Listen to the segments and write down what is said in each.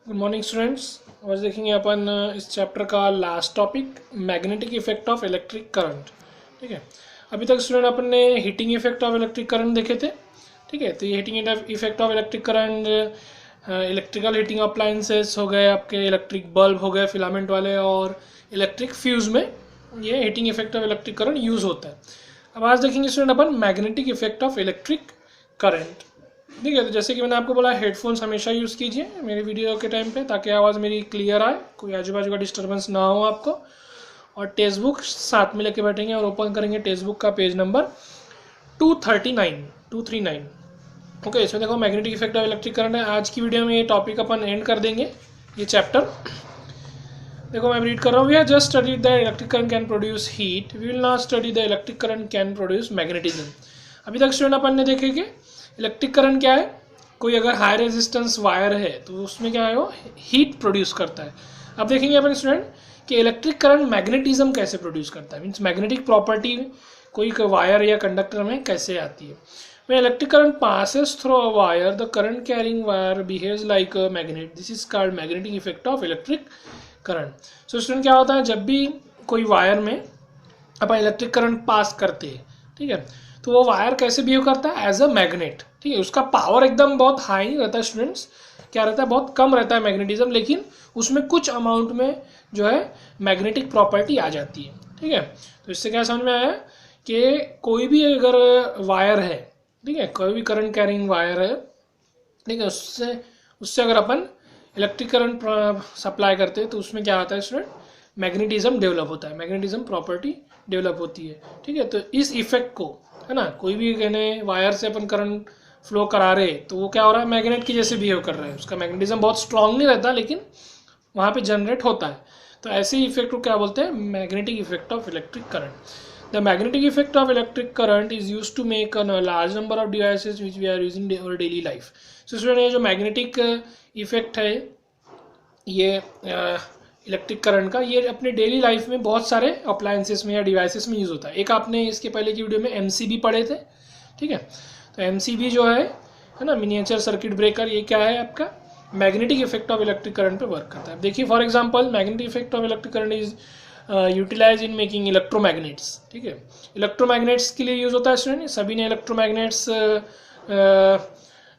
Good morning students. आज देखेंगे अपन इस चैप्टर का last topic magnetic effect of electric current. ठीक है, अभी तक स्टूडेंट अपन ने heating effect of electric current देखे थे। ठीक है, तो ये heating effect of electric current electrical heating appliances हो गए, आपके इलेक्ट्रिक बल्ब हो गए फिलामेंट वाले, और इलेक्ट्रिक फ्यूज में ये heating effect of electric current use होता है। अब आज देखेंगे student upon magnetic effect of electric current. ठीक है, तो जैसे कि मैंने आपको बोला हेडफोन्स हमेशा यूज़ कीजिए मेरे वीडियो के टाइम पे, ताकि आवाज़ मेरी क्लियर आए, कोई आजू बाजू का डिस्टर्बेंस ना हो आपको। और टेक्स्ट बुक साथ में लेके बैठेंगे और ओपन करेंगे टेक्स्ट बुक का पेज नंबर 239। ओके, इसमें देखो magnetic effect of electric current है। आज की वीडियो में ये टॉपिक अपन एंड कर देंगे, ये चैप्टर। देखो मैं रीड कर रहा हूँ, we are just studied the electric current can produce heat, we will not study the electric current can produce magnetism. अभी तक स्टूडेंट अपन ने देखे कि इलेक्ट्रिक करंट क्या है, कोई अगर हाई रेजिस्टेंस वायर है तो उसमें क्या है, वो हीट प्रोड्यूस करता है। अब देखेंगे अपन स्टूडेंट कि इलेक्ट्रिक करंट मैग्नेटिज्म कैसे प्रोड्यूस करता है, मीन्स मैग्नेटिक प्रॉपर्टी कोई वायर या कंडक्टर में कैसे आती है। When electric current passes through a wire, the current carrying wire behaves like a magnet. This is called magnetic effect of electric current. So student क्या होता है, जब भी कोई वायर में अपन इलेक्ट्रिक करंट पास करते हैं, ठीक है, तो वो वायर कैसे बिहेव करता है, एज अ मैग्नेट। ठीक है, उसका पावर एकदम बहुत हाई रहता है स्टूडेंट्स, क्या रहता है, बहुत कम रहता है मैग्नेटिज्म, लेकिन उसमें कुछ अमाउंट में जो है मैग्नेटिक प्रॉपर्टी आ जाती है। ठीक है, तो इससे क्या समझ में आया कि कोई भी अगर वायर है, ठीक है, कोई भी करंट कैरिंग वायर है, ठीक है, उससे अगर अपन इलेक्ट्रिक करंट सप्लाई करते हैं तो उसमें क्या आता है स्टूडेंट, मैग्नेटिज्म डेवलप होता है, मैग्नेटिज्म प्रॉपर्टी डेवलप होती है। ठीक है, तो इस इफेक्ट को है ना, कोई भी कहने वायर से अपन करंट फ्लो करा रहे तो वो क्या हो रहा है, मैग्नेट की जैसे बिहेव कर रहा है, उसका मैग्नेटिज्म बहुत स्ट्रांग नहीं रहता लेकिन वहाँ पे जनरेट होता है। तो ऐसे ही इफेक्ट को क्या बोलते हैं, magnetic effect of electric current. The magnetic effect of electric current is used to make a large number of devices which we are using in our daily life. So student ये जो magnetic effect है ये electric current का, ये अपने daily life में बहुत सारे अप्लायंसेस में या डिवाइसेस में यूज़ होता है। एक आपने इसके पहले की वीडियो में एमसीबी पढ़े थे। ठीक है, तो एमसीबी जो है ना, मिनिएचर सर्किट ब्रेकर, ये क्या है, आपका magnetic effect of electric current पे वर्क करता है। देखिए for example magnetic effect of electric current is utilize in making electromagnets. ठीक है, इलेक्ट्रोमैग्नेट्स के लिए यूज़ होता है स्टूडेंट, सभी ने इलेक्ट्रोमैग्नेट्स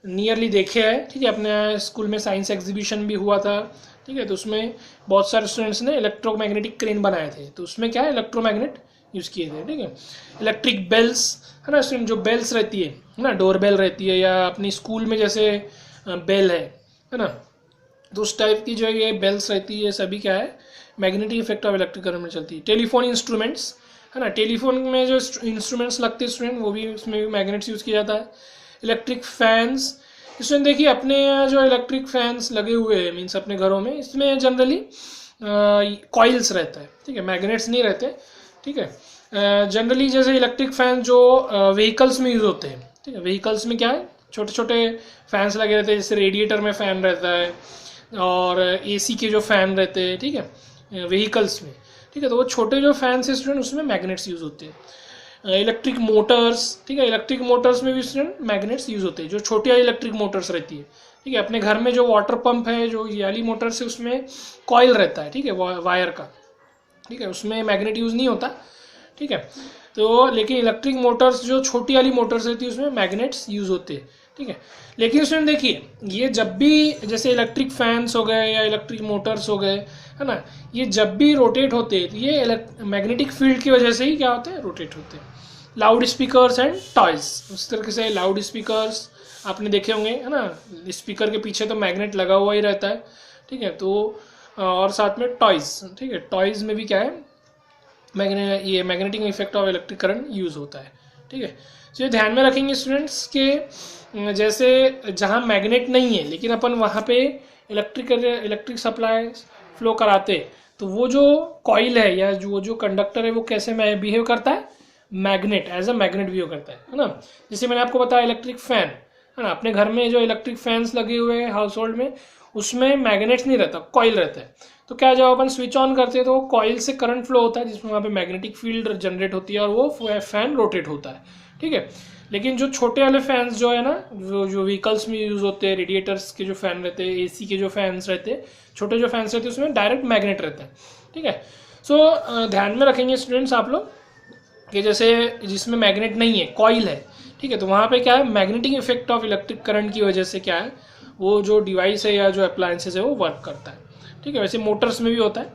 नियरली देखे हैं। ठीक है, अपने स्कूल में साइंस एग्जीबिशन भी हुआ था। ठीक है, तो उसमें बहुत सारे स्टूडेंट्स ने इलेक्ट्रोमैग्नेटिक क्रेन बनाए थे, तो उसमें क्या है, इलेक्ट्रोमैग्नेट यूज़ किए थे। ठीक है, इलेक्ट्रिक बेल्स है ना स्टूडेंट, जो बेल्स रहती है ना, डोर बेल रहती है, या अपनी स्कूल में जैसे बेल है ना, तो उस टाइप की जो ये बेल्स रहती है, सभी क्या है, magnetic effect of electric current में चलती है। टेलीफोन इंस्ट्रूमेंट्स है ना, टेलीफोन में जो इंस्ट्रूमेंट्स लगते हैं स्टूडेंट, वो भी उसमें भी मैग्नेट्स यूज़ किया जाता है। इलेक्ट्रिक फैंस, इसमें देखिए अपने जो इलेक्ट्रिक फैंस लगे हुए हैं मीन्स अपने घरों में, इसमें जनरली कॉइल्स रहता है। ठीक है, मैग्नेट्स नहीं रहते। ठीक है, जनरली जैसे इलेक्ट्रिक फैन जो व्हीकल्स में यूज़ होते हैं। ठीक है, व्हीकल्स में क्या है, छोटे छोटे फैंस लगे रहते हैं, जैसे रेडिएटर में फ़ैन रहता है और एसी के जो फ़ैन रहते हैं, ठीक है, व्हीकल्स में। ठीक है, तो वो छोटे जो फैंस है स्टूडेंट, उसमें मैग्नेट्स यूज़ होते हैं। इलेक्ट्रिक मोटर्स, ठीक है, इलेक्ट्रिक मोटर्स में भी स्टूडेंट मैग्नेट्स यूज़ होते हैं, जो छोटी इलेक्ट्रिक मोटर्स रहती है। ठीक है, अपने घर में जो वाटर पंप है, जो ये वाली मोटर्स है, उसमें कॉइल रहता है, ठीक है, वायर का। ठीक है, उसमें मैग्नेट यूज़ नहीं होता। ठीक है, तो लेकिन इलेक्ट्रिक मोटर्स जो छोटी वाली मोटर्स रहती है, उसमें मैग्नेट्स यूज़ होते हैं। ठीक है, लेकिन स्टूडेंट देखिए, ये जब भी जैसे इलेक्ट्रिक फैंस हो गए या इलेक्ट्रिक मोटर्स हो गए, है ना, ये जब भी रोटेट होते हैं तो ये मैग्नेटिक फील्ड की वजह से ही क्या होते हैं, रोटेट होते हैं। लाउड स्पीकर्स एंड टॉयज, उस तरीके से लाउड स्पीकर्स आपने देखे होंगे, है ना, स्पीकर के पीछे तो मैग्नेट लगा हुआ ही रहता है। ठीक है, तो और साथ में टॉयज, ठीक है, टॉयज में भी क्या है, ये magnetic effect of electric current use होता है। ठीक है, तो ये ध्यान में रखेंगे स्टूडेंट्स के जैसे जहाँ मैग्नेट नहीं है लेकिन अपन वहाँ पे इलेक्ट्रिक सप्लाई फ्लो कराते, तो वो जो कॉइल है या जो कंडक्टर है, वो कैसे बिहेव करता है, magnet, as a magnet behave करता है ना। जैसे मैंने आपको बताया इलेक्ट्रिक फैन है ना, अपने घर में जो इलेक्ट्रिक फैंस लगे हुए हैं हाउस होल्ड में, उसमें मैग्नेट्स नहीं रहता, कॉइल रहता है। तो क्या, जब अपन स्विच ऑन करते हैं तो कॉइल से करंट फ्लो होता है, जिसमें वहाँ पे मैग्नेटिक फील्ड जनरेट होती है और वो फैन रोटेट होता है। ठीक है, लेकिन जो छोटे वाले फैंस जो है ना, जो व्हीकल्स में यूज़ होते हैं, रेडिएटर्स के जो फैन रहते हैं, एसी के जो फैंस रहते हैं, छोटे जो फैंस रहते हैं, उसमें डायरेक्ट मैग्नेट रहता है। ठीक है, सो ध्यान में रखेंगे स्टूडेंट्स आप लोग कि जैसे जिसमें मैग्नेट नहीं है, कॉइल है, ठीक है, तो वहाँ पे क्या है, magnetic effect of electric current की वजह से क्या है, वो जो डिवाइस है या जो अप्लायंसेज है वो वर्क करता है। ठीक है, वैसे मोटर्स में भी होता है।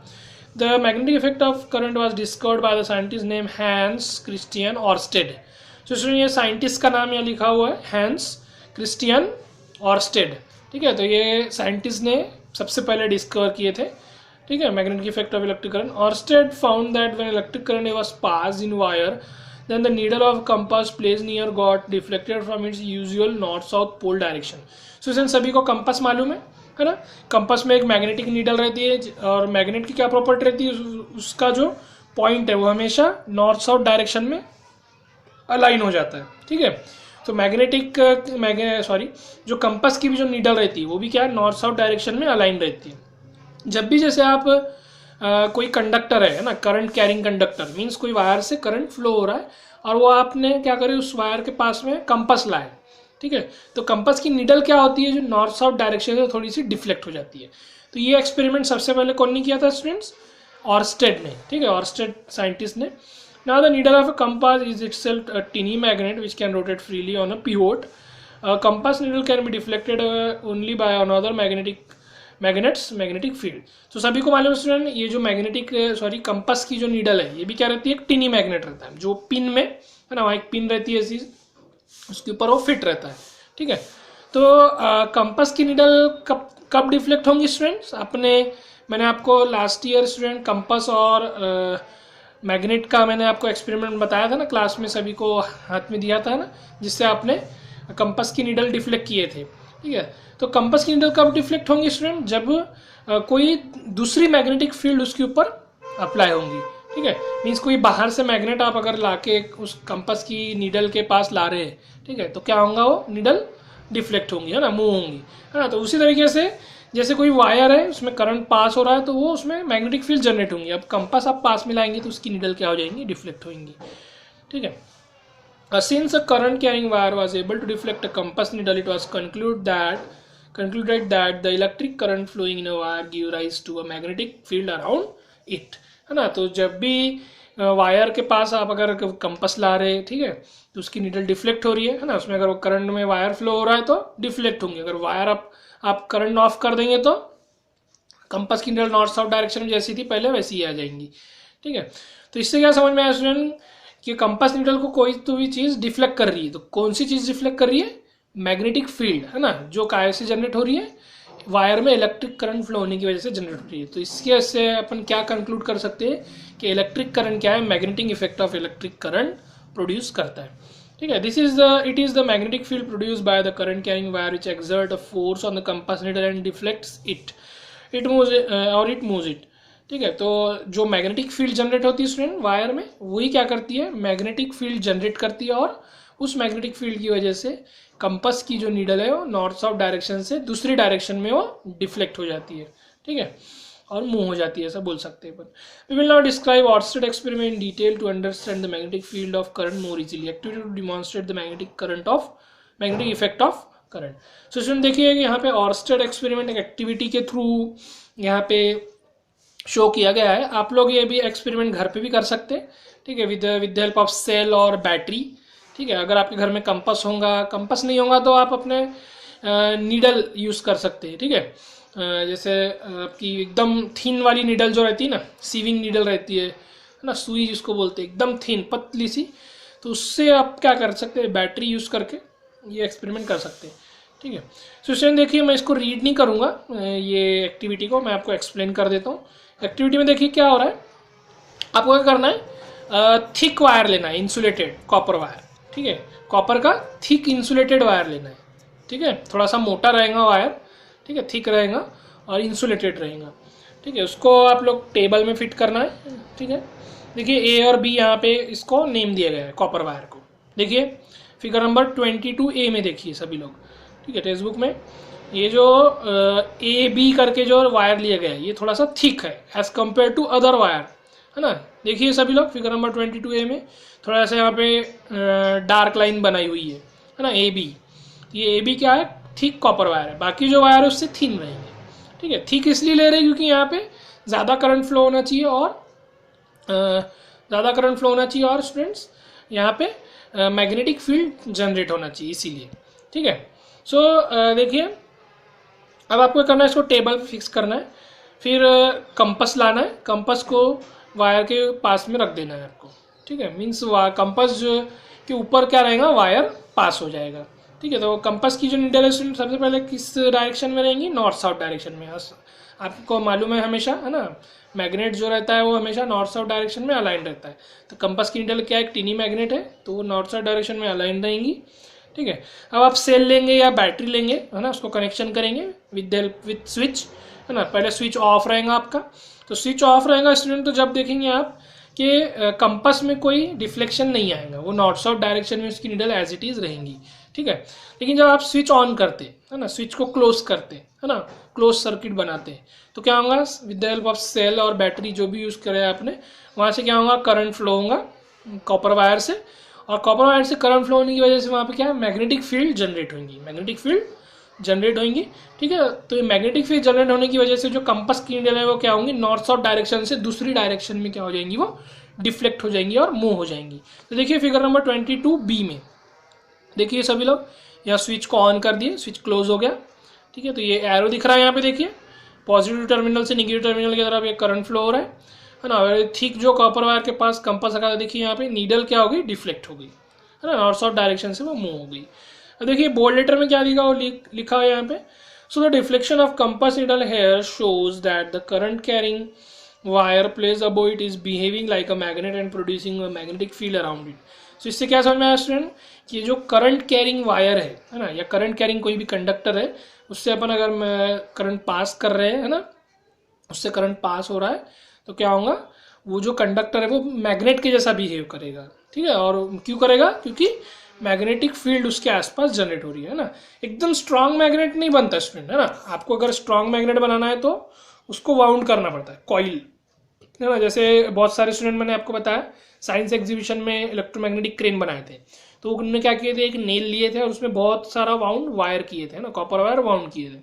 The magnetic effect of current was discovered by the scientist name Hans Christian Oersted. तो इसमें ये साइंटिस्ट का नाम यहाँ लिखा हुआ है, हैंस क्रिस्टियन ऑर्स्टेड। ठीक है, तो ये साइंटिस्ट ने सबसे पहले डिस्कवर किए थे। ठीक है, magnetic effect of electric current. Oersted found that when electric current was passed in wire, then the needle of compass placed near got deflected from its usual north south pole direction. So इसमें सभी को compass मालूम है ना, compass में एक magnetic needle रहती है और मैग्नेट की क्या प्रॉपर्टी रहती है, उसका जो पॉइंट है वो हमेशा नॉर्थ साउथ डायरेक्शन में अलाइन हो जाता है। ठीक है, तो जो कंपास की भी जो नीडल रहती है वो भी क्या है, नॉर्थ साउथ डायरेक्शन में अलाइन रहती है। जब भी जैसे आप कोई कंडक्टर है ना, करंट कैरिंग कंडक्टर मीन्स कोई वायर से करंट फ्लो हो रहा है और वो आपने क्या करे, उस वायर के पास में कंपास लाए। ठीक है, तो कंपास की नीडल क्या होती है, जो नॉर्थ साउथ डायरेक्शन से थोड़ी सी डिफ्लेक्ट हो जाती है। तो ये एक्सपेरिमेंट सबसे पहले कौन ने किया था स्टूडेंट्स, ऑर्स्टेड ने। ठीक है, ऑर्स्टेड साइंटिस्ट ने। Now the needle of a compass is itself a टिनी magnet which can rotate freely on a pivot. Compass needle can be deflected only by another magnetic field. तो सभी को मालूम है student, ये जो कंपास की जो नीडल है ये भी क्या रहती है, एक टिनी मैग्नेट रहता है, जो पिन में है ना, वहाँ एक पिन रहती है ऐसी, उसके ऊपर वो फिट रहता है। ठीक है, तो कंपास की नीडल कब डिफ्लेक्ट होंगी स्टूडेंट्स, मैंने आपको लास्ट ईयर स्टूडेंट कंपास और मैग्नेट का मैंने आपको एक्सपेरिमेंट बताया था ना, क्लास में सभी को हाथ में दिया था ना, जिससे आपने कंपास की नीडल डिफ्लेक्ट किए थे। ठीक है, तो कंपास की नीडल कब डिफ्लेक्ट होंगी स्टूडेंट, जब कोई दूसरी मैग्नेटिक फील्ड उसके ऊपर अप्लाई होंगी। ठीक है, मीन्स कोई बाहर से मैग्नेट आप अगर लाके उस कंपास की नीडल के पास ला रहे हैं, ठीक है, तो क्या होगा, वो नीडल डिफ्लेक्ट होंगी, है ना, मूव होंगी, है ना। तो उसी तरीके से जैसे कोई वायर है उसमें करंट पास हो रहा है तो वो उसमें मैग्नेटिक फील्ड जनरेट होंगी। अब कंपास आप पास में लाएंगे तो उसकी नीडल क्या हो जाएंगी, डिफ्लेक्ट होंगी। ठीक है, since a current carrying wire was able to deflect a compass needle, it was concluded that the electric current flowing in a wire give rise to a magnetic field around it, है ना। तो जब भी wire के पास आप अगर compass ला रहे, ठीक है, तो उसकी नीडल डिफ्लेक्ट हो रही है ना, उसमें अगर वो करंट में वायर फ्लो हो रहा है तो डिफ्लेक्ट होंगे। अगर वायर आप करंट ऑफ कर देंगे तो कंपास की नीडल नॉर्थ साउथ डायरेक्शन में जैसी थी पहले वैसी ही आ जाएंगी। ठीक है, तो इससे क्या समझ में आया स्टूडेंट कि कंपास नीडल को कोई तो भी चीज़ डिफ्लेक्ट कर रही है, तो कौन सी चीज़ डिफ्लेक्ट कर रही है, मैग्नेटिक फील्ड, है ना, जो काय से जनरेट हो रही है, वायर में इलेक्ट्रिक करंट फ्लो होने की वजह से जनरेट हो रही है। तो इसके से अपन क्या कंक्लूड कर सकते हैं कि इलेक्ट्रिक करंट क्या है, magnetic effect of electric current produce करता है। ठीक है, it is the magnetic field produce by the current carrying wire which exert a force on the compass needle and deflects it moves it. ठीक है, तो जो मैग्नेटिक फील्ड जनरेट होती है स्टूडेंट वायर में, वही क्या करती है, मैग्नेटिक फील्ड जनरेट करती है और उस मैग्नेटिक फील्ड की वजह से कंपास की जो नीडल है वो नॉर्थ साउथ डायरेक्शन से दूसरी डायरेक्शन में वो डिफ्लेक्ट हो जाती है। ठीक है, और मूव हो जाती है, ऐसा बोल सकते हैं। We will now describe Oersted experiment in detail to understand the magnetic field of current more easily. Activity to demonstrate the magnetic effect of current. So student देखिए यहाँ पे ऑर्स्टेड एक्सपेरिमेंट एक एक्टिविटी के थ्रू यहाँ पे show किया गया है। आप लोग ये भी एक्सपेरिमेंट घर पे भी कर सकते हैं। ठीक है, with the help of cell और बैटरी। ठीक है, अगर आपके घर में कंपास नहीं होगा तो आप अपने नीडल यूज़ कर सकते हैं। ठीक है, जैसे आपकी एकदम थिन वाली नीडल जो रहती है ना, सीविंग नीडल रहती है ना, सुई जिसको बोलते हैं, एकदम थिन पतली सी, तो उससे आप क्या कर सकते हैं, बैटरी यूज़ करके ये एक्सपेरिमेंट कर सकते हैं। ठीक है, सो स्टूडेंट देखिए मैं इसको रीड नहीं करूँगा, ये एक्टिविटी को मैं आपको एक्सप्लेन कर देता हूँ। एक्टिविटी में देखिए क्या हो रहा है, आपको क्या करना है, थिक वायर लेना है, इंसुलेटेड कॉपर वायर। ठीक है, कॉपर का थिक इंसुलेटेड वायर लेना है। ठीक है, थोड़ा सा मोटा रहेगा वायर, ठीक है, थिक रहेगा और इंसुलेटेड रहेगा। ठीक है, उसको आप लोग टेबल में फिट करना है। ठीक है, देखिए ए और बी यहाँ पे इसको नेम दिया गया है कॉपर वायर को। देखिए फिगर नंबर 22A में देखिए सभी लोग। ठीक है, टेक्स्ट बुक में ये जो ए बी करके जो वायर लिया गया है ये थोड़ा सा थिक है as compare to other wire. है ना। देखिए सभी लोग फिगर नंबर 22A में थोड़ा सा यहाँ पे डार्क लाइन बनाई हुई है ना, ए बी। ये ए बी क्या है, थिक कॉपर वायर है, बाकी जो वायर है उससे थिन रहेंगे, ठीक है। थिक इसलिए ले रहे हैं क्योंकि यहाँ पे ज़्यादा करंट फ्लो होना चाहिए और स्टूडेंट्स यहाँ पे मैग्नेटिक फील्ड जनरेट होना चाहिए इसीलिए, ठीक है। सो देखिए अब आपको करना है, इसको टेबल फिक्स करना है, फिर कंपस लाना है, कंपस को वायर के पास में रख देना है आपको, ठीक है। मीन्स कंपस के ऊपर क्या रहेगा, वायर पास हो जाएगा, ठीक है। तो कंपस की जो नीडल है सबसे पहले किस डायरेक्शन में रहेंगी, नॉर्थ साउथ डायरेक्शन में। आपको मालूम है हमेशा, है ना, मैग्नेट जो रहता है वो हमेशा नॉर्थ साउथ डायरेक्शन में अलाइन रहता है। तो कंपस की नीडल क्या, एक टीनी मैग्नेट है, तो वो नॉर्थ साउथ डायरेक्शन में अलाइन रहेंगी, ठीक है। अब आप सेल लेंगे या बैटरी लेंगे, है ना, उसको कनेक्शन करेंगे विद स्विच, है ना। पहले स्विच ऑफ रहेगा आपका, तो स्विच ऑफ रहेगा स्टूडेंट, तो जब देखेंगे आप कि कंपस में कोई डिफ्लेक्शन नहीं आएगा, वो नॉर्थ साउथ डायरेक्शन में उसकी नीडल एज इट इज़ रहेंगी, ठीक है। लेकिन जब आप स्विच ऑन करते, है ना, स्विच को क्लोज करते, है ना, क्लोज सर्किट बनाते, तो क्या होगा, with the help of cell और बैटरी जो भी यूज़ करे आपने, वहाँ से क्या होगा, करंट फ्लो होगा कॉपर वायर से, और कॉपर वायर से करंट फ्लो होने की वजह से वहाँ पे क्या है, मैग्नेटिक फील्ड जनरेट होंगी, मैग्नेटिक फील्ड जनरेट होंगी, ठीक है। तो ये मैग्नेटिक फील्ड जनरेट होने की वजह से जो कंपस की नीडल है वो क्या होंगी, नॉर्थ साउथ डायरेक्शन से दूसरी डायरेक्शन में क्या हो जाएंगी, वो डिफ्लेक्ट हो जाएंगी और मूव हो जाएंगी। तो देखिए फिगर नंबर 22B में देखिए सभी लोग, यहाँ स्विच को ऑन कर दिए, स्विच क्लोज हो गया, ठीक है। तो ये एरो दिख रहा है यहाँ पे, देखिए पॉजिटिव टर्मिनल से निगेटिव टर्मिनल की तरफ ये करंट फ्लो हो रहा है ना। ठीक जो कॉपर वायर के पास कंपस लगा, देखिए यहाँ पे नीडल क्या हो गई, डिफ्लेक्ट हो गई, है ना, नॉर्थ साउथ डायरेक्शन से वो मूव हो गई। अब देखिए बोल्ड लेटर में क्या लिखा हो, लिखा है यहाँ पे, so the deflection of compass needle here shows that the current carrying wire place above it is behaving like a magnet and producing a magnetic field around it. तो इससे क्या समझ में आया स्टूडेंट, कि जो करंट कैरिंग वायर है ना, या करंट कैरिंग कोई भी कंडक्टर है, उससे अपन अगर करंट पास कर रहे हैं, है ना, उससे करंट पास हो रहा है, तो क्या होगा, वो जो कंडक्टर है वो मैग्नेट के जैसा बिहेव करेगा, ठीक है। और क्यों करेगा, क्योंकि मैग्नेटिक फील्ड उसके आसपास जनरेट हो रही है ना। एकदम स्ट्रांग मैग्नेट नहीं बनता स्टूडेंट, है ना। आपको अगर स्ट्रांग मैग्नेट बनाना है तो उसको वाउंड करना पड़ता है, कॉइल, है ना। जैसे बहुत सारे स्टूडेंट, मैंने आपको बताया साइंस एग्जीबिशन में इलेक्ट्रोमैग्नेटिक क्रेन बनाए थे, तो उन्होंने क्या किए थे, एक नेल लिए थे और उसमें बहुत सारा वाउंड वायर किए थे ना, कॉपर वायर वाउंड किए थे।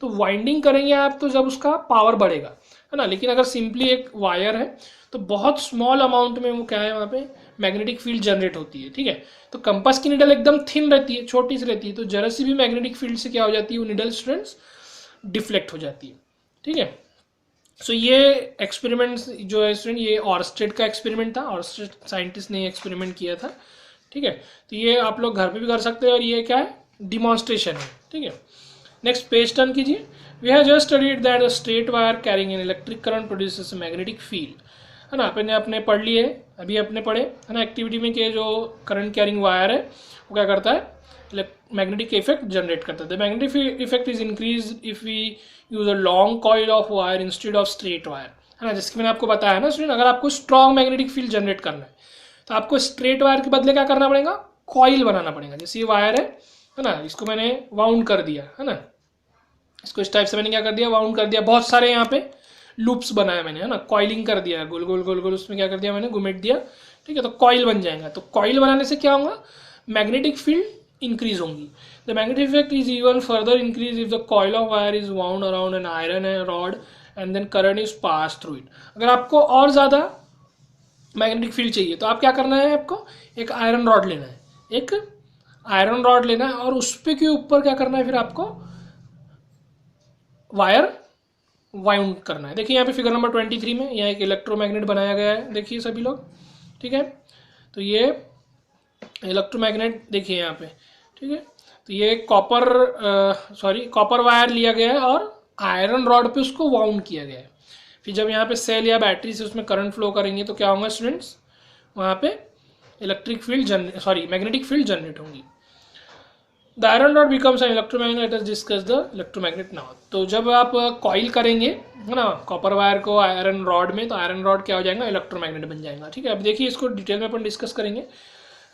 तो वाइंडिंग करेंगे आप तो जब उसका पावर बढ़ेगा, है ना। लेकिन अगर सिंपली एक वायर है तो बहुत स्मॉल अमाउंट में वो क्या है, वहाँ पे मैग्नेटिक फील्ड जनरेट होती है, ठीक है। तो कंपास की निडल एकदम थिन रहती है, छोटी सी रहती है, तो जरा सी भी मैग्नेटिक फील्ड से क्या हो जाती है, वो निडल स्टूडेंट्स डिफ्लेक्ट हो जाती है, ठीक है। सो ये एक्सपेरिमेंट जो है स्टूडेंट, ये ऑर्स्टेड का एक्सपेरिमेंट था, ऑर्स्टेड साइंटिस्ट ने एक्सपेरिमेंट किया था, ठीक है। तो ये आप लोग घर पे भी कर सकते हैं, और ये क्या है, डिमॉन्स्ट्रेशन है, ठीक है। नेक्स्ट पेज टर्न कीजिए। We have just studied that a straight wire carrying an electric current produces a magnetic field, है ना। अपने पढ़ लिए, अभी अपने पढ़े, है ना, एक्टिविटी में कि जो करंट कैरिंग वायर है वो क्या करता है, मैग्नेटिक इफेक्ट जनरेट करता है। The magnetic effect is increase if we use a long coil of wire instead of straight wire, है ना। जिसकी मैंने आपको बताया ना स्टूडेंट, अगर आपको स्ट्रॉन्ग मैग्नेटिक फील्ड जनरेट करना है तो आपको स्ट्रेट वायर के बदले क्या करना पड़ेगा, कॉइल बनाना पड़ेगा। जैसे ये वायर है ना, इसको मैंने वाउंड कर दिया, है ना, इसको इस टाइप से मैंने क्या कर दिया, वाउंड कर दिया, बहुत सारे यहाँ पे लूप्स बनाया मैंने, है ना, कॉइलिंग कर दिया, गोल गोल गोल गोल, उसमें क्या कर दिया मैंने, घुमेट दिया, ठीक है। तो कॉइल बन जाएगा। तो कॉइल बनाने से क्या होगा, मैग्नेटिक फील्ड इंक्रीज होंगी। The magnetic effect is even further increase if the coil of wire is wound around an iron rod and then current is pass through it. अगर आपको और ज़्यादा मैग्नेटिक फील्ड चाहिए तो आप क्या करना है, आपको एक आयरन रॉड लेना है, एक आयरन रॉड लेना है, और उस पे के ऊपर क्या करना है, फिर आपको वायर वाउंड करना है। देखिए यहाँ पे फिगर नंबर 23 में यहाँ एक इलेक्ट्रोमैग्नेट बनाया गया है, देखिए सभी लोग, ठीक है। तो ये इलेक्ट्रोमैग्नेट देखिए यहाँ पे, ठीक है। तो ये कॉपर वायर लिया गया है और आयरन रॉड पे उसको वाउंड किया गया है। फिर जब यहाँ पे सेल या बैटरी से उसमें करंट फ्लो करेंगे तो क्या होगा स्टूडेंट्स, वहाँ पे मैग्नेटिक फील्ड जनरेट होंगी। The iron rod becomes N electromagnet, let us discuss the electromagnet now. तो जब आप कॉइल करेंगे, है ना, कॉपर वायर को आयरन रॉड में, तो आयरन रॉड क्या हो जाएगा, इलेक्ट्रोमैग्नेट बन जाएगा, ठीक है। अब देखिए इसको डिटेल में अपन डिस्कस करेंगे।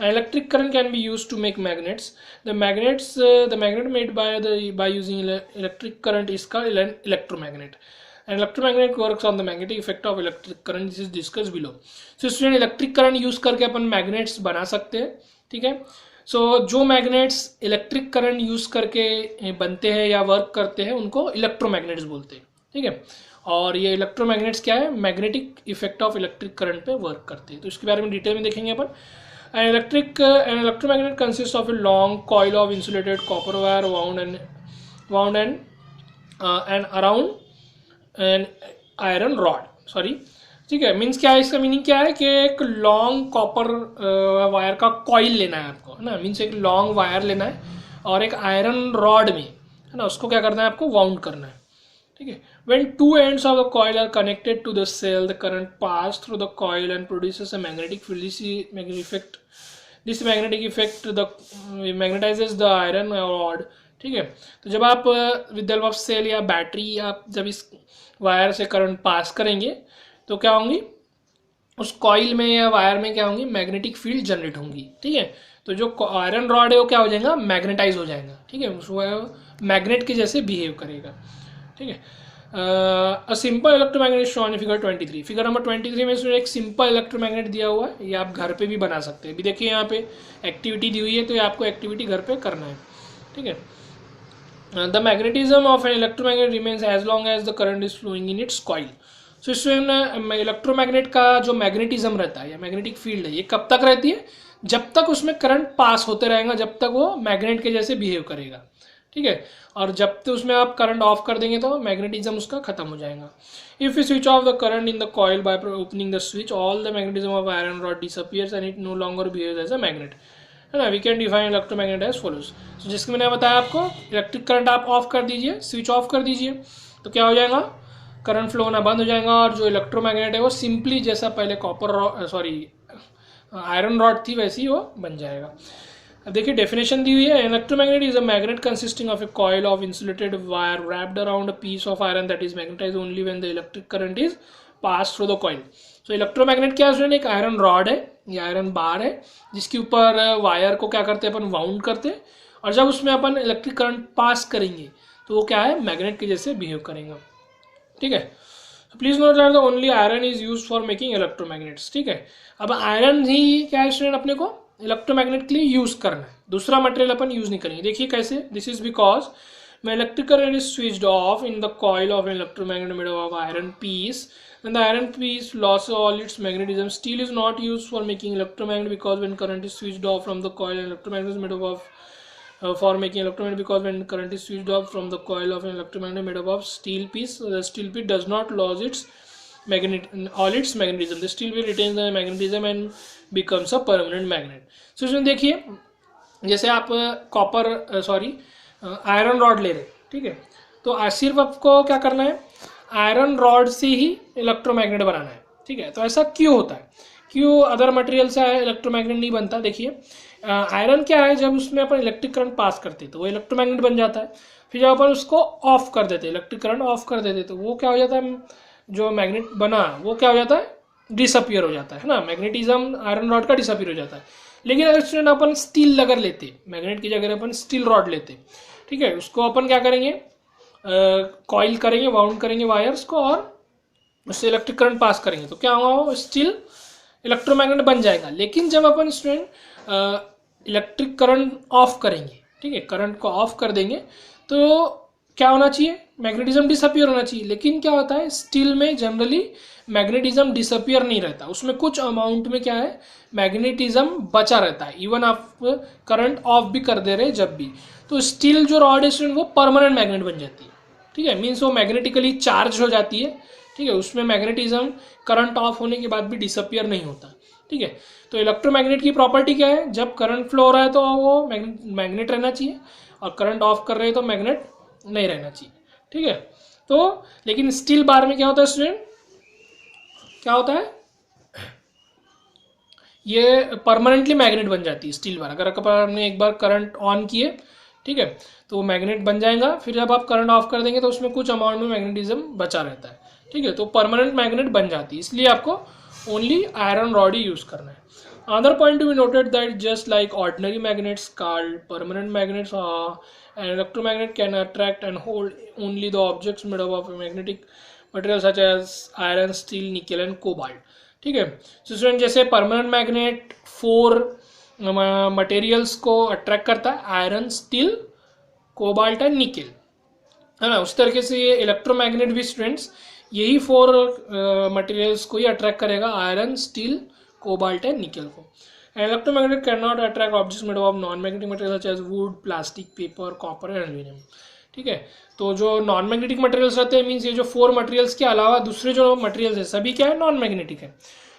Electric current can be use to make magnets. The magnet made by using electric current is called electromagnet. And electromagnetic works on the magnetic effect of electric current, this is discuss below. So student electric current use करके अपन magnets बना सकते हैं, ठीक है। सो जो magnets electric current use करके बनते हैं या वर्क करते हैं उनको इलेक्ट्रोमैग्नेट्स बोलते हैं, ठीक है। और ये इलेक्ट्रोमैग्नेट्स क्या है, magnetic effect of electric current पे वर्क करते हैं। तो इसके बारे में डिटेल में देखेंगे अपन। An electromagnet consists of a long coil of insulated copper wire wound and around an iron rod. Sorry, ठीक है। मीन्स क्या है, इसका मीनिंग क्या है कि एक लॉन्ग कॉपर वायर का कॉइल लेना है आपको, है ना। मीन्स एक लॉन्ग वायर लेना है और एक आयरन रॉड में, है ना, उसको क्या करना है, आपको वाउंड करना है, ठीक है। When two ends of the coil are connected to the cell, the current passes through the coil and produces a magnetic field. This magnetic effect magnetizes the iron rod, ठीक है। तो जब आप with the help of cell या battery आप जब इस wire से करंट पास करेंगे तो क्या होंगी, उस कॉइल में या वायर में क्या होंगी, मैग्नेटिक फील्ड जनरेट होंगी, ठीक है। तो जो आयरन रॉड है वो क्या हो जाएगा, मैग्नेटाइज हो जाएगा, ठीक है। उसको मैग्नेट के जैसे बिहेव करेगा, ठीक है। A simple electromagnet shown figure 23। Figure number 23 में इसमें एक सिंपल इलेक्ट्रोमैग्नेट दिया हुआ है, ये आप घर पे भी बना सकते हैं। अभी देखिए यहाँ पे एक्टिविटी दी हुई है, तो ये आपको एक्टिविटी घर पे करना है, ठीक है। The magnetism of an electromagnet remains as long as the current is flowing in its coil. So इसमें इलेक्ट्रोमैग्नेट का जो मैग्नेटिज्म रहता है या मैग्नेटिक फील्ड है, ये कब तक रहती है, जब तक उसमें करंट पास होते रहेगा, जब तक वो मैग्नेट के जैसे बिहेव करेगा, ठीक है। और जब तक उसमें आप करंट ऑफ कर देंगे तो मैग्नेटिज्म उसका खत्म हो जाएगा। If you switch off the current in the coil by opening the switch, all the magnetism of iron rod disappears and it no longer behaves as a magnet, है ना। We can define electromagnet as follows. तो जिसके मैंने बताया आपको, electric current आप of कर दीजिए, स्विच ऑफ कर दीजिए, तो क्या हो जाएगा, करंट फ्लो होना बंद हो जाएगा। और जो इलेक्ट्रोमैग्नेट है वो सिंपली जैसा पहले आयरन रॉड थी वैसी वो बन जाएगा। अब देखिए डेफिनेशन दी हुई है, electromagnet is a magnet consisting of a coil of insulated wire wrapped around a piece of iron that is magnetized only when the electric current is pass through the coil. So electromagnet क्या है, एक iron rod है या iron bar है जिसके ऊपर wire को क्या करते हैं अपन, वाउंड करते हैं, और जब उसमें अपन इलेक्ट्रिक करंट पास करेंगे तो वो क्या है, मैग्नेट के जैसे बिहेव करेगा, ठीक है। Please note that the only iron is used for making electromagnets, ठीक है। अब आयरन ही क्या है स्टूडेंट, अपने को इलेक्ट्रोमैग्नेट के लिए यूज करना है, दूसरा मटेरियल अपन यूज नहीं करेंगे। देखिए कैसे, this is because when electric current is switched off in the coil of an electromagnet made of iron piece, then the iron piece loses all its magnetism. Steel is not used for making electromagnet because when current is switched off from the coil, an electromagnet is made up of for making electromagnet because when current is switched off from the coil of an electromagnet made up of steel piece, the steel piece does not lose its all its magnetism. The steel piece retains the magnetism and becomes a permanent magnet. So इसमें देखिए, जैसे आप iron rod ले रहे, ठीक है। तो सिर्फ आपको क्या करना है, आयरन रॉड से ही इलेक्ट्रोमैग्नेट बनाना है, ठीक है। तो ऐसा क्यों होता है, क्यों अदर मटेरियल से इलेक्ट्रोमैग्नेट नहीं बनता। देखिए आयरन क्या है, जब उसमें अपन इलेक्ट्रिक करंट पास करते तो वो इलेक्ट्रोमैग्नेट बन जाता है। फिर जब अपन उसको ऑफ कर देते, इलेक्ट्रिक करंट ऑफ कर देते, तो वो क्या हो जाता है, जो मैग्नेट बना वो क्या हो जाता है, डिसअपियर हो जाता है ना। मैग्नेटिज्म आयरन रॉड का डिसअपियर हो जाता है। लेकिन अगर स्टूडेंट अपन स्टील अगर लेते, मैग्नेट की जगह अपन स्टील रॉड लेते, ठीक है, उसको अपन क्या करेंगे, कॉइल करेंगे, वाउंड करेंगे वायर्स को, और उससे इलेक्ट्रिक करंट पास करेंगे, तो क्या होगा, स्टील इलेक्ट्रोमैग्नेट बन जाएगा। लेकिन जब अपन स्टूडेंट इलेक्ट्रिक करंट ऑफ करेंगे, ठीक है, करंट को ऑफ कर देंगे, तो क्या होना चाहिए, मैग्नेटिज्म डिसअपियर होना चाहिए। लेकिन क्या होता है, स्टील में जनरली मैग्नेटिज्म डिसअपियर नहीं रहता, उसमें कुछ अमाउंट में क्या है, मैग्नेटिज्म बचा रहता है, इवन आप करंट ऑफ भी कर दे रहे जब भी। तो स्टील जो रॉड है स्टूडेंट वो परमानेंट मैग्नेट बन जाती है, ठीक है। मीन्स वो मैग्नेटिकली चार्ज हो जाती है, ठीक है। उसमें मैग्नेटिज्म करंट ऑफ होने के बाद भी डिसअपियर नहीं होता, ठीक है। तो इलेक्ट्रोमैग्नेट की प्रॉपर्टी क्या है, जब करंट फ्लो हो रहा है तो वो मैग्नेट रहना चाहिए, और करंट ऑफ कर रहे हैं तो मैग्नेट नहीं रहना चाहिए, ठीक है। तो लेकिन स्टील बार में क्या होता है स्टूडेंट, क्या होता है, ये परमानेंटली मैग्नेट बन जाती है स्टील बार। अगर आपने एक बार करंट ऑन किए, ठीक है, तो वो मैग्नेट बन जाएगा। फिर जब आप करंट ऑफ कर देंगे तो उसमें कुछ अमाउंट में मैग्नेटिज्म बचा रहता है, ठीक है। तो परमानेंट मैग्नेट बन जाती है, इसलिए आपको ओनली आयरन रॉड ही यूज करना है। Other point to be noted that just like ordinary magnets called permanent magnets, an electromagnet can attract and hold only the objects made up of a magnetic material such as iron, steel, nickel and cobalt. ठीक है, तो student जैसे permanent magnet 4 materials को attract करता है, iron, steel, cobalt and निकल, है ना। उस तरीके से ये इलेक्ट्रोमैग्नेट भी स्टूडेंट्स यही 4 मटेरियल्स को ही अट्रैक्ट करेगा, iron, steel, cobalt and nickel को। And electromagnet can not attract objects made of non magnetic material such as wood, plastic, paper, copper and aluminium. ठीक है, तो जो नॉन मैग्नेटिक मटेरियल्स रहते हैं, मीन्स ये जो 4 मटेरियल्स के अलावा दूसरे जो मटेरियल्स है सभी क्या है, नॉन मैग्नेटिक है,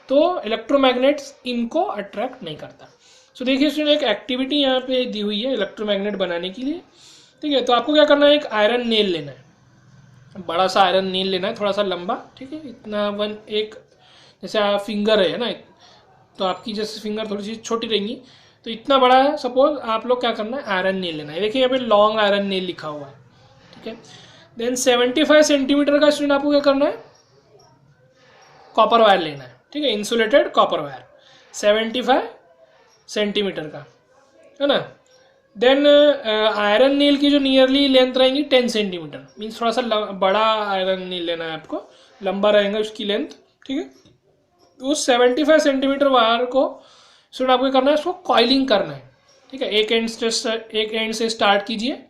तो इलेक्ट्रोमैग्नेट्स इनको अट्रैक्ट नहीं करता। सो देखिए स्टूडेंट, एक एक्टिविटी यहाँ पे दी हुई है इलेक्ट्रोमैग्नेट बनाने के लिए। ठीक है, तो आपको क्या करना है, एक आयरन नेल लेना है, बड़ा सा आयरन नेल लेना है, थोड़ा सा लंबा। ठीक है, इतना एक जैसे फिंगर है ना, तो आपकी जैसे फिंगर थोड़ी सी छोटी रहेंगी, तो इतना बड़ा है सपोज, आप लोग क्या करना है, आयरन नेल लेना है। देखिए यहाँ पे लॉन्ग आयरन नेल लिखा हुआ है। ठीक है, देन 75 सेंटीमीटर का स्टूडेंट आपको क्या करना है, कॉपर वायर लेना है। ठीक है, इंसुलेटेड कॉपर वायर 75 सेंटीमीटर का, है ना। देन आयरन नील की जो नियरली लेंथ रहेंगी 10 सेंटीमीटर, मीन्स थोड़ा सा बड़ा आयरन नील लेना है आपको, लंबा रहेगा उसकी लेंथ। ठीक है, उस 75 सेंटीमीटर वायर को स्टूडेंट आपको करना है, उसको कॉइलिंग करना है। ठीक है, एक एंड से स्टार्ट कीजिए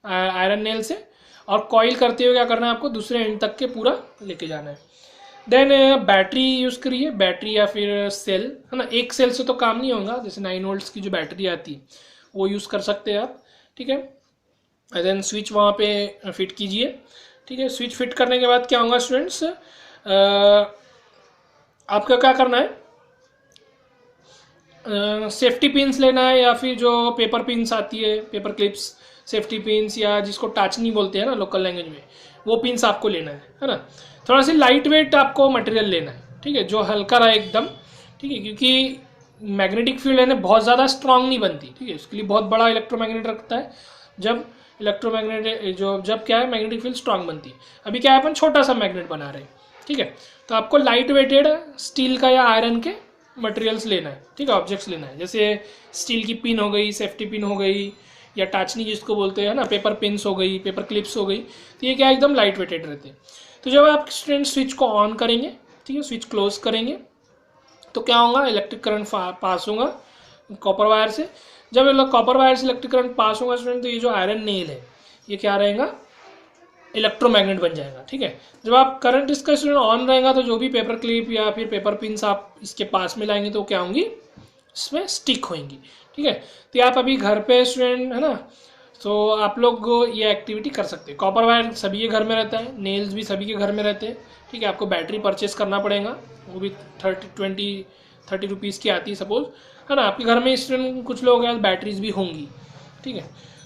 आयरन नेल से, और कॉइल करते हुए क्या करना है आपको, दूसरे एंड तक के पूरा लेके जाना है। देन बैटरी यूज़ करिए, बैटरी या फिर सेल, है ना। एक सेल से तो काम नहीं होगा, जैसे 9 वोल्ट्स की जो बैटरी आती है वो यूज़ कर सकते हैं आप। ठीक है, देन स्विच वहाँ पे फिट कीजिए। ठीक है, स्विच फिट करने के बाद क्या होगा स्टूडेंट्स, आपका क्या करना है, सेफ्टी पिन्स लेना है, या फिर जो पेपर पिन्स आती है, पेपर क्लिप्स, सेफ्टी पिन्स, या जिसको टाचनी बोलते हैं ना लोकल लैंग्वेज में, वो पिन्स आपको लेना है ना। थोड़ा सी लाइट वेट आपको मटेरियल लेना है। ठीक है, जो हल्का रहा एकदम। ठीक है, क्योंकि मैग्नेटिक फील्ड है ना बहुत ज़्यादा स्ट्रांग नहीं बनती। ठीक है, इसके लिए बहुत बड़ा इलेक्ट्रोमैग्नेट रखता है, जब इलेक्ट्रोमैग्नेट जब क्या है, मैग्नेटिक फील्ड स्ट्रांग बनती है। अभी क्या है, अपन छोटा सा मैग्नेट बना रहे हैं। ठीक है, तो आपको लाइट वेटेड स्टील का या आयरन के मटेरियल्स लेना है। ठीक है, ऑब्जेक्ट्स लेना है, जैसे स्टील की पिन हो गई, सेफ्टी पिन हो गई, या टाचनी जिसको बोलते हैं ना, पेपर पिन्स हो गई, पेपर क्लिप्स हो गई, तो ये क्या एकदम लाइट वेटेड रहते हैं। तो जब आप स्टूडेंट स्विच को ऑन करेंगे, ठीक है, स्विच क्लोज करेंगे, तो क्या होगा, इलेक्ट्रिक करंट पास होगा कॉपर वायर से। जब कॉपर वायर से इलेक्ट्रिक करंट पास होगा स्टूडेंट, तो ये जो आयरन नेल है ये क्या रहेगा, इलेक्ट्रोमैग्नेट बन जाएगा। ठीक है, जब आप करंट इसका स्टूडेंट ऑन रहेगा, तो जो भी पेपर क्लिप या फिर पेपर पिन्स आप इसके पास में लाएंगे तो क्या होंगी, इसमें स्टिक होंगी। ठीक है, तो आप अभी घर पे स्टूडेंट, है ना, तो आप लोग ये एक्टिविटी कर सकते हैं। कॉपर वायर सभी के घर में रहता है, नेल्स भी सभी के घर में रहते हैं। ठीक है, आपको बैटरी परचेस करना पड़ेगा, वो भी 30 रुपीज़ की आती है सपोज, है ना। आपके घर में स्टूडेंट कुछ लोग हैं बैटरीज भी होंगी। ठीक है,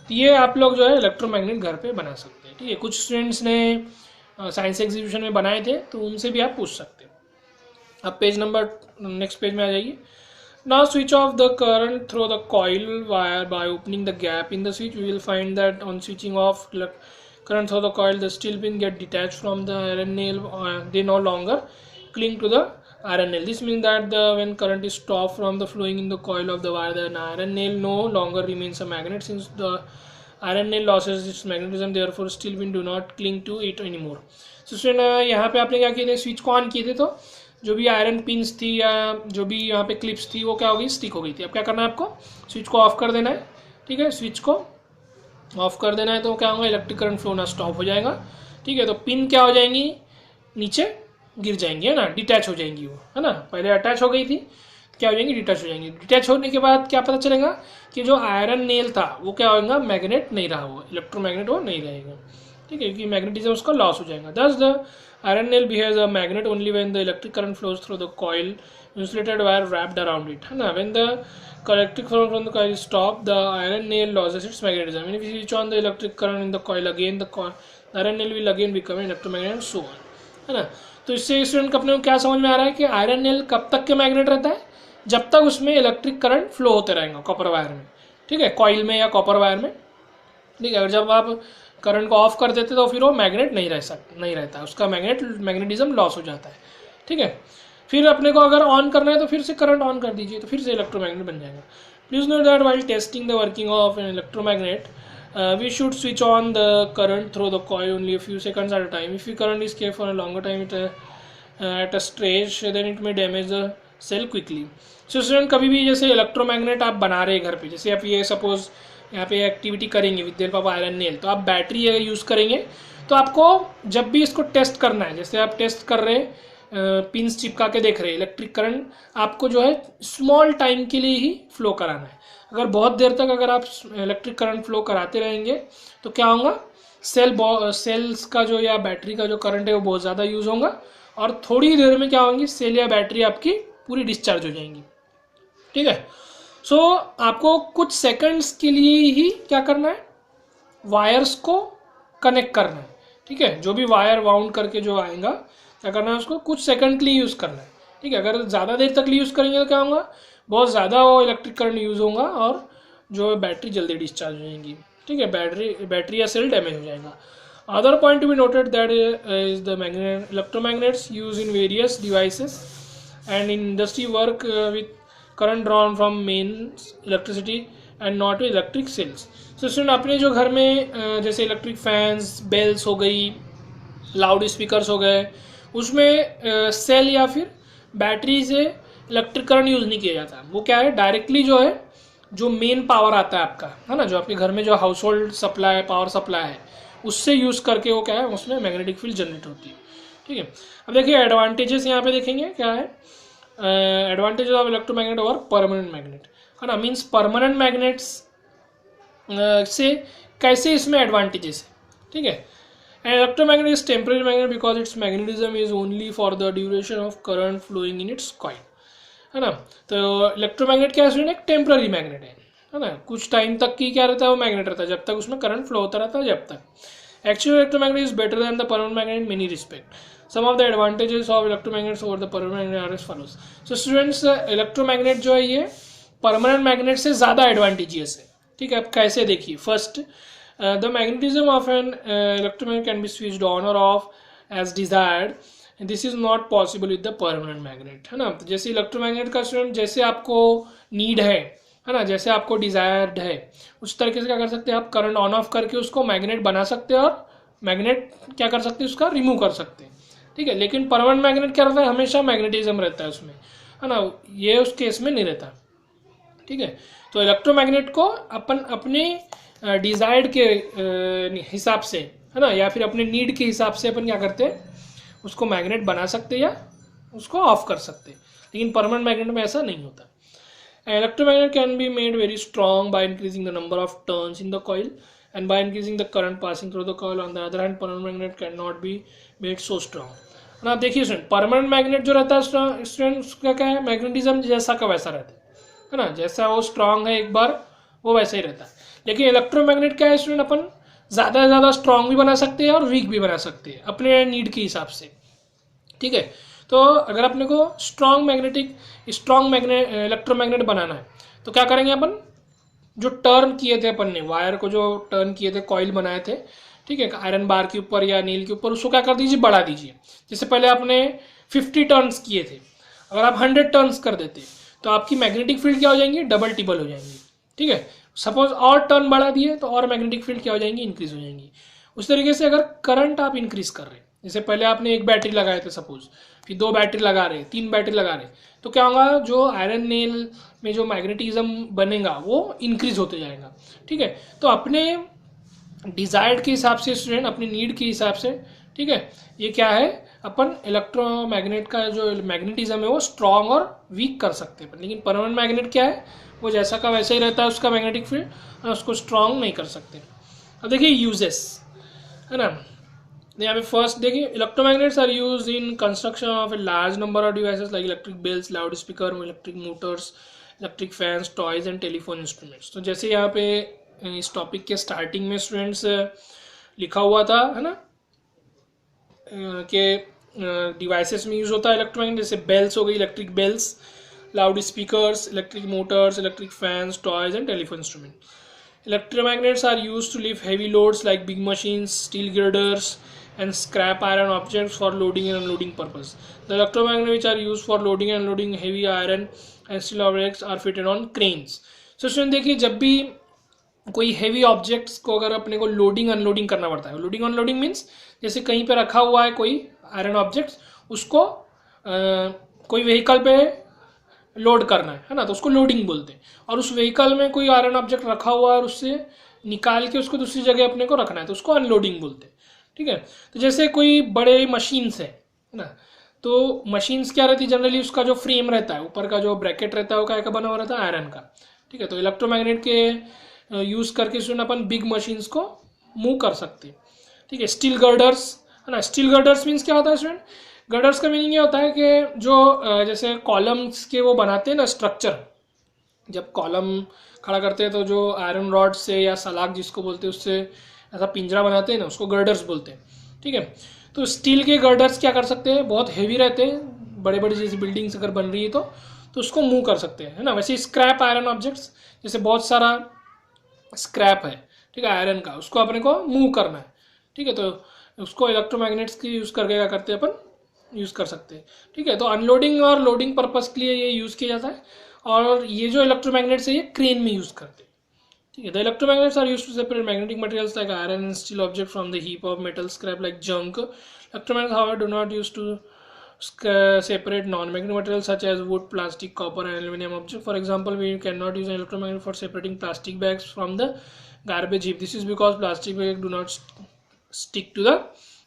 तो ये आप लोग जो है इलेक्ट्रोमैग्नेट घर पे बना सकते हैं। ठीक है, कुछ स्टूडेंट्स ने साइंस एग्जीबिशन में बनाए थे, तो उनसे भी आप पूछ सकते हैं। अब पेज नंबर नेक्स्ट पेज में आ जाइए। Now switch off the current through the coil wire by opening the gap in the switch. We will find that on switching off current through the coil, the steel pin get detached from the iron nail. They no longer cling to the iron nail. This means that when current is stopped from the flowing in the coil of the wire, the iron nail no longer remains a magnet. Since the iron nail loses its magnetism, therefore steel pin do not cling to it anymore. So यहाँ पे आपने क्या किए थे, switch को on किए थे, तो जो भी आयरन पिन्स थी या जो भी यहाँ पे क्लिप्स थी वो क्या हो गई, स्टिक हो गई थी। अब क्या करना है आपको, स्विच को ऑफ कर देना है। ठीक है, स्विच को ऑफ कर देना है, तो क्या होगा, इलेक्ट्रिक करंट फ्लो ना स्टॉप हो जाएगा। ठीक है, तो पिन क्या हो जाएंगी, नीचे गिर जाएंगी, है ना, डिटैच हो जाएंगी वो, है ना। पहले अटैच हो गई थी, क्या हो जाएंगी, डिटैच हो जाएंगी। डिटैच होने के बाद क्या पता चलेगा कि जो आयरन नेल था वो क्या होगा, मैग्नेट नहीं रहा, वो इलेक्ट्रोमैग्नेट वो नहीं रहेगा। ठीक है, क्योंकि मैग्नेटिज्म उसका लॉस हो जाएगा। दस the iron nail behaves a magnet only when the electric current flows through the coil insulated wire wrapped around it, है ना। When the electric current from the coil is stopped, the iron nail loses its magnetism. And if you switch on the electric current in the coil again, the iron nail will again become an electromagnet and so on, है ना। तो इससे student अपने को क्या समझ में आ रहा है कि आयरन नेल कब तक के मैग्नेट रहता है, जब तक उसमें इलेक्ट्रिक करंट फ्लो होते रहेंगे कॉपर वायर में। ठीक है, कॉइल में या कॉपर वायर में। ठीक है, अगर जब आप करंट को ऑफ कर देते तो फिर वो मैग्नेट नहीं रहता, उसका मैग्नेटिज्म लॉस हो जाता है। ठीक है, फिर अपने को अगर ऑन करना है तो फिर से करंट ऑन कर दीजिए, तो फिर से इलेक्ट्रोमैग्नेट बन जाएगा। Please note that while testing the working of an electromagnet we should switch on the current through the coil only a few seconds at a time. If the current is kept for a longer time at a stretch, then it may damage the cell quickly. So student कभी भी जैसे electromagnet आप बना रहे हैं घर पे, जैसे आप ये सपोज यहाँ पे एक्टिविटी करेंगे with help of iron nail, तो आप बैटरी अगर यूज़ करेंगे तो आपको जब भी इसको टेस्ट करना है, जैसे आप टेस्ट कर रहे हैं पिंस चिपका के देख रहे हैं, इलेक्ट्रिक करंट आपको जो है स्मॉल टाइम के लिए ही फ्लो कराना है. अगर बहुत देर तक अगर आप इलेक्ट्रिक करंट फ्लो कराते रहेंगे तो क्या होगा, सेल्स का जो या बैटरी का जो करंट है वो बहुत ज़्यादा यूज़ होगा और थोड़ी देर में क्या होंगी, सेल या बैटरी आपकी पूरी डिस्चार्ज हो जाएंगी. ठीक है. सो आपको कुछ सेकंड्स के लिए ही क्या करना है, वायर्स को कनेक्ट करना है. ठीक है. जो भी वायर वाउंड करके जो आएगा क्या करना है, उसको कुछ सेकंड के लिए यूज़ करना है. ठीक है. अगर ज़्यादा देर तक यूज़ करेंगे तो क्या होगा, बहुत ज़्यादा वो इलेक्ट्रिक करंट यूज़ होगा और जो बैटरी जल्दी डिस्चार्ज हो जाएंगी. ठीक है. बैटरी या सेल डैमेज हो जाएगा. Other point to be noted that is the electromagnets use in various devices and in industry work with current drawn from mains electricity and not with electric cells. So student अपने जो घर में जैसे electric fans, bells हो गई, loud speakers हो गए, उसमें सेल या फिर बैटरी से इलेक्ट्रिक करंट यूज़ नहीं किया जाता. वो क्या है, डायरेक्टली जो है जो मेन पावर आता है आपका, है ना, जो आपके घर में जो house hold supply power supply है उससे यूज़ करके वो क्या है, उसमें मैग्नेटिक फील्ड जनरेट होती है. ठीक है. अब देखिए एडवांटेजेस यहाँ पे देखेंगे क्या है. एडवांटेजेस ऑफ इलेक्ट्रोमैग्नेट और परमानेंट मैग्नेट, है ना. मीन्स परमानेंट मैग्नेट्स से कैसे इसमें एडवांटेजेस है. ठीक है. And electromagnet is temporary magnet because its magnetism is only for the duration of current flowing in its coil, है ना. तो इलेक्ट्रोमैग्नेट क्या है, एक टेम्पररी मैग्नेट है ना. कुछ टाइम तक की क्या रहता है, वो मैग्नेट रहता है, जब तक उसमें करंट फ्लो होता रहता है जब तक. Actual electromagnet is better than the permanent magnet in many respects. Some of the advantages of electromagnets over the permanent magnet are as follows. So students, electromagnet जो है ये permanent magnet से ज़्यादा advantageous है. ठीक है. अब कैसे देखिए, first the magnetism of an electromagnet can be switched on or off as desired. And this is not possible with the permanent magnet, है ना. तो जैसे इलेक्ट्रोमैग्नेट का स्टूडेंट जैसे आपको नीड है ना, जैसे आपको डिजायर्ड है, उस तरीके से क्या कर सकते हैं आप, करंट ऑन ऑफ करके उसको मैग्नेट बना सकते हैं और मैग्नेट क्या कर सकते हैं, उसका रिमूव कर सकते हैं. ठीक है. लेकिन परमानेंट मैग्नेट क्या रहता है, हमेशा मैग्नेटिज्म रहता है उसमें, है ना. ये उस केस में नहीं रहता. ठीक है. तो इलेक्ट्रोमैग्नेट को अपन अपने डिजायर्ड के हिसाब से, है ना, या फिर अपने नीड के हिसाब से अपन क्या करते हैं, उसको मैग्नेट बना सकते हैं या उसको ऑफ कर सकते हैं. लेकिन परमानेंट मैग्नेट में ऐसा नहीं होता. Electromagnet can be made very strong by increasing the number of turns in the coil and by increasing the current passing through the coil. On the other hand, permanent magnet cannot be made so strong. ना देखिए student, permanent magnet जो रहता है student, उसका क्या है, magnetism जैसा का वैसा रहता है ना. जैसा वो स्ट्रांग है एक बार, वो वैसा ही रहता है. लेकिन इलेक्ट्रोमैग्नेट क्या है स्टूडेंट, अपन ज़्यादा से ज़्यादा स्ट्रांग भी बना सकते हैं और वीक भी बना सकते हैं अपने नीड के हिसाब से. ठीक है. तो अगर अपने को स्ट्रॉन्ग इलेक्ट्रोमैग्नेट बनाना है तो क्या करेंगे अपन, जो टर्न किए थे अपन ने, वायर को जो टर्न किए थे, कॉइल बनाए थे, ठीक है, आयरन बार के ऊपर या नील के ऊपर, उसको क्या कर दीजिए, बढ़ा दीजिए. जैसे पहले आपने 50 टर्न्स किए थे, अगर आप 100 टर्न्स कर देते तो आपकी मैग्नेटिक फील्ड क्या हो जाएंगी, डबल टिबल हो जाएंगी. ठीक है. सपोज और टर्न बढ़ा दिए तो और मैग्नेटिक फील्ड क्या हो जाएंगी, इंक्रीज हो जाएंगी. उस तरीके से अगर करंट आप इंक्रीज कर रहे हैं, जैसे पहले आपने एक बैटरी लगाए थे सपोज, फिर 2 बैटरी लगा रहे, 3 बैटरी लगा रहे, तो क्या होगा, जो आयरन नेल में जो मैग्नेटिज्म बनेगा वो इंक्रीज होते जाएगा. ठीक है. तो अपने डिजायर्ड के हिसाब से स्टूडेंट, अपनी नीड के हिसाब से, ठीक है, ये क्या है, अपन इलेक्ट्रोमैग्नेट का जो मैग्नेटिज्म है वो स्ट्रॉन्ग और वीक कर सकते हैं. लेकिन परमानेंट मैग्नेट क्या है, वो जैसा का वैसा ही रहता है उसका मैग्नेटिक फील्ड, और उसको स्ट्रॉन्ग नहीं कर सकते. अब देखिए यूजेस, है ना. यहाँ पे फर्स्ट देखिए, electromagnets are use in construction of a large number of devices like electric bells, loud speaker, electric motors, electric fans, toys and telephone instruments. तो जैसे यहाँ पे इस टॉपिक के स्टार्टिंग में स्टूडेंट्स लिखा हुआ था, है ना, कि डिवाइसेस में यूज होता है इलेक्ट्रोमैग्नेट, जैसे बेल्स हो गई, electric bells, loud speakers, electric motors, electric fans, toys and telephone instrument. Electromagnets are used to lift heavy loads like big machines, steel girders, and scrap iron objects for loading and unloading purpose. The electromagnets which are used for loading and unloading heavy iron and steel objects are fitted on cranes. So student देखिए, जब भी कोई heavy objects को अगर अपने को loading unloading करना पड़ता है, लोडिंग अनलोडिंग मीन्स जैसे कहीं पे रखा हुआ है कोई आयरन ऑब्जेक्ट्स, उसको कोई व्हीकल पे लोड करना है ना, तो उसको लोडिंग बोलते हैं। और उस व्हीकल में कोई आयरन ऑब्जेक्ट रखा हुआ है और उससे निकाल के उसको दूसरी जगह अपने को रखना है, तो उसको अनलोडिंग बोलते हैं। ठीक है, तो जैसे कोई बड़े मशीन्स है ना, तो मशीन्स क्या रहती है जनरली, उसका जो फ्रेम रहता है, ऊपर का जो ब्रैकेट रहता है वो क्या का बना हुआ रहता है, आयरन का। ठीक है, तो इलेक्ट्रोमैग्नेट के यूज़ करके स्टूडेंट अपन बिग मशीन्स को मूव कर सकते हैं। ठीक है, स्टील गर्डर्स है ना, स्टील गर्डर्स मीन्स क्या होता है स्टूडेंट, गर्डर्स का मीनिंग ये होता है कि जो जैसे कॉलम्स के वो बनाते हैं ना स्ट्रक्चर, जब कॉलम खड़ा करते हैं तो जो आयरन रॉड से या सलाख जिसको बोलते हैं उससे ऐसा पिंजरा बनाते हैं ना, उसको गर्डर्स बोलते हैं। ठीक है, तो स्टील के गर्डर्स क्या कर सकते हैं, बहुत हैवी रहते हैं, बड़े बड़े जैसी बिल्डिंग्स अगर बन रही है तो उसको मूव कर सकते हैं, है ना। वैसे स्क्रैप आयरन ऑब्जेक्ट्स, जैसे बहुत सारा स्क्रैप है, ठीक है, आयरन का, उसको अपने को मूव करना है। ठीक है, तो उसको इलेक्ट्रोमैग्नेट्स की यूज़ करके क्या करते हैं अपन, यूज़ कर सकते हैं। ठीक है, तो अनलोडिंग और लोडिंग पर्पज़ के लिए ये यूज़ किया जाता है। और ये जो इलेक्ट्रोमैग्नेट्स है ये क्रेन में यूज़ करते हैं। ठीक है, the electromagnets are used to separate magnetic materials like iron and steel object from the heap of metal scrap like junk. Electromagnets however do not use to separate non-magnetic materials such as wood, plastic, copper and aluminum objects. For example, we cannot use an electromagnet for separating plastic bags from the garbage heap. This is because plastic bags do not stick to the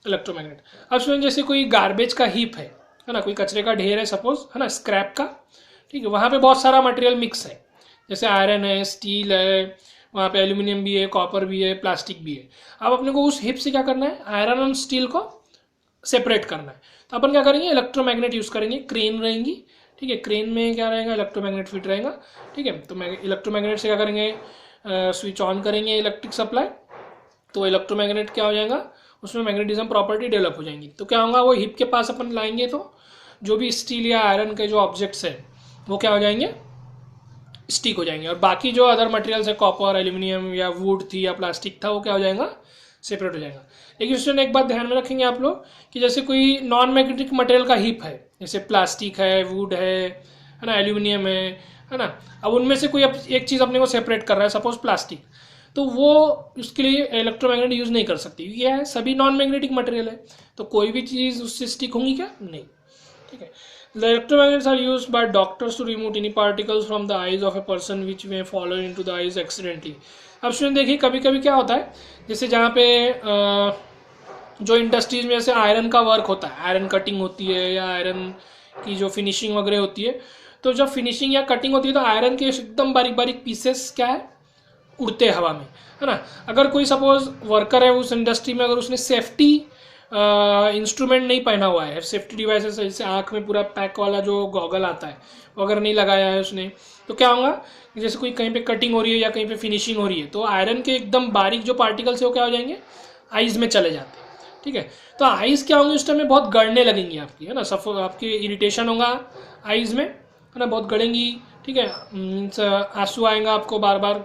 electromagnet. अब सुनिए, जैसे कोई garbage का heap है ना, कोई कचरे का ढेर है सपोज, है ना, स्क्रैप का। ठीक है, वहाँ पे बहुत सारा मटेरियल मिक्स है, जैसे आयरन है, स्टील है, वहाँ पे एल्यूमिनियम भी है, कॉपर भी है, प्लास्टिक भी है। अब अपने को उस हिप से क्या करना है, आयरन और स्टील को सेपरेट करना है। तो अपन क्या करेंगे, इलेक्ट्रोमैग्नेट यूज़ करेंगे, क्रेन रहेंगी। ठीक है, क्रेन में क्या रहेगा, इलेक्ट्रोमैग्नेट फिट रहेगा। ठीक है, तो इलेक्ट्रोमैग्नेट से क्या करेंगे, स्विच ऑन करेंगे इलेक्ट्रिक सप्लाई, तो इलेक्ट्रोमैग्नेट क्या हो जाएगा, उसमें मैग्नेटिज्म प्रॉपर्टी डेवलप हो जाएंगी। तो क्या होगा, वो हिप के पास अपन लाएंगे तो जो भी स्टील या आयरन के जो ऑब्जेक्ट्स है वो क्या हो जाएंगे, स्टिक हो जाएंगे। और बाकी जो अदर मटेरियल्स है, कॉपर, एल्यूमिनियम या वुड थी या प्लास्टिक था, वो क्या हो जाएगा, सेपरेट हो जाएगा। लेकिन स्टूडेंट एक बात ध्यान में रखेंगे आप लोग कि जैसे कोई नॉन मैग्नेटिक मटेरियल का हीप है, जैसे प्लास्टिक है, वुड है ना, एल्यूमिनियम है ना, अब उनमें से कोई एक चीज़ अपने को सेपरेट कर रहा है, सपोज प्लास्टिक, तो वो उसके लिए इलेक्ट्रोमैग्नेट यूज़ नहीं कर सकती, ये है सभी नॉन मैग्नेटिक मटेरियल है, तो कोई भी चीज़ उससे स्टिक होंगी क्या, नहीं। ठीक है, the electromagnets are used by doctors to remove tiny particles from the eyes of a person which may fall into the eyes accidentally. अब स्टूडेंट देखिए, कभी कभी क्या होता है, जैसे जहाँ पे जो इंडस्ट्रीज में जैसे आयरन का वर्क होता है, आयरन कटिंग होती है या आयरन की जो फिनिशिंग वगैरह होती है, तो जब फिनिशिंग या कटिंग होती है तो आयरन के एकदम बारीक बारीक पीसेस क्या है, उड़ते हैं हवा में, है ना। अगर कोई सपोज वर्कर है उस इंडस्ट्री में, अगर उसने सेफ्टी इंस्ट्रूमेंट नहीं पहना हुआ है, सेफ्टी डिवाइसेस जैसे आँख में पूरा पैक वाला जो गॉगल आता है वो अगर नहीं लगाया है उसने, तो क्या होगा, जैसे कोई कहीं पे कटिंग हो रही है या कहीं पे फिनिशिंग हो रही है, तो आयरन के एकदम बारीक जो पार्टिकल्स है वो क्या हो जाएंगे, आइज़ में चले जाते हैं। ठीक है, तो आइज़ क्या होंगे उस टाइम में, बहुत गड़ने लगेंगी आपकी, है ना, आपकी इरिटेशन होगा आइज़ में, है ना, बहुत गड़ेंगी। ठीक है, मीन्स आंसू आएगा आपको बार बार,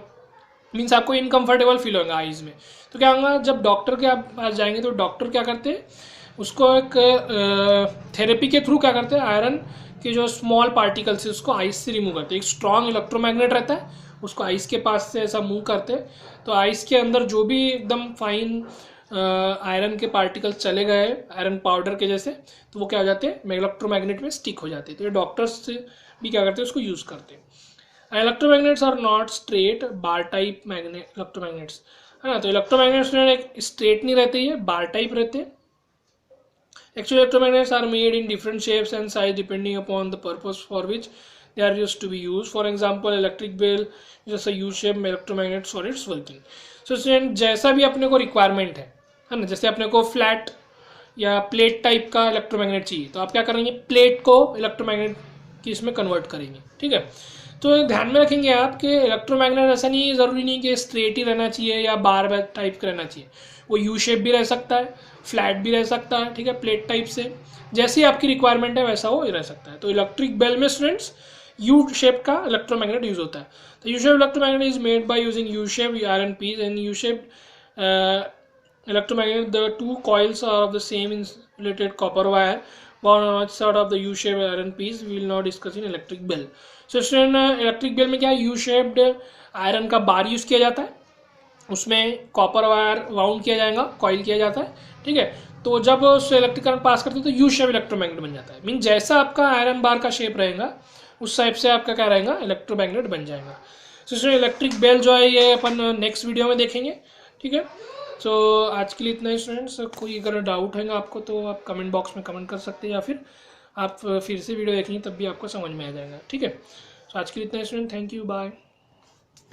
मीन्स आपको इनकम्फर्टेबल फील होगा आइज़ में। तो क्या होगा, जब डॉक्टर के आप पास जाएंगे तो डॉक्टर क्या करते हैं, उसको एक थेरेपी के थ्रू क्या करते हैं, आयरन के जो स्मॉल पार्टिकल्स है उसको आइस से रिमूव करते हैं। एक स्ट्रॉन्ग इलेक्ट्रोमैग्नेट रहता है, उसको आइस के पास से ऐसा मूव करते हैं, तो आइस के अंदर जो भी एकदम फाइन आयरन के पार्टिकल्स चले गए आयरन पाउडर के जैसे, तो वो क्या हो जाते हैं, इलेक्ट्रोमैग्नेट में स्टिक हो जाते हैं। तो ये डॉक्टर्स भी क्या करते हैं, उसको यूज़ करते हैं। Electromagnets are not straight bar type electromagnets, है ना, तो इलेक्ट्रोमैग्नेट्स एक स्ट्रेट नहीं रहते, ये बार टाइप रहते हैं। Actually, electromagnets are made in different shapes and size depending upon the purpose for which they are used to be used. For example, electric bell is just a U-shaped electromagnet for its working. So, student जैसा भी अपने को requirement है ना, जैसे अपने को flat या प्लेट टाइप का इलेक्ट्रोमैग्नेट चाहिए, तो आप क्या करेंगे, प्लेट को इलेक्ट्रोमैग्नेट की इसमें कन्वर्ट करेंगे। ठीक है, तो ध्यान में रखेंगे आप कि इलेक्ट्रोमैग्नेट ऐसा नहीं, ज़रूरी नहीं कि स्ट्रेट ही रहना चाहिए या बार टाइप का रहना चाहिए, वो यू शेप भी रह सकता है, फ्लैट भी रह सकता है। ठीक है, प्लेट टाइप से जैसी आपकी रिक्वायरमेंट है वैसा वो रह सकता है। तो इलेक्ट्रिक बेल में स्टूडेंट्स यू शेप का इलेक्ट्रोमैग्नेट यूज होता है। तो U shape electromagnet is made by using U shape iron piece and U shape electromagnet. The two coils are of the same insulated copper wire bound on each side of the U-shaped iron piece. We will now discuss in electric bell. So student, electric bell में क्या है, U-shaped iron का बार use किया जाता है, उसमें copper wire wound किया जाएगा, कॉइल किया जाता है, ठीक है। तो जब उस इलेक्ट्रिक करंट पास करते हैं तो यू शेप इलेक्ट्रोमैग्नेट बन जाता है। मीन जैसा आपका आयरन बार का शेप रहेगा उस टाइप से आपका क्या रहेगा, इलेक्ट्रोमैग्नेट बन जाएगा। तो इसमें इलेक्ट्रिक बेल जो है ये अपन नेक्स्ट वीडियो में देखेंगे, ठीक है। तो आज के लिए इतना ही स्टूडेंट्स। कोई अगर डाउट है आपको तो आप कमेंट बॉक्स में कमेंट कर सकते हैं, या फिर आप फिर से वीडियो देखेंगे तब भी आपको समझ में आ जाएगा, ठीक है। तो आज के लिए इतना ही स्टूडेंट, थैंक यू, बाय।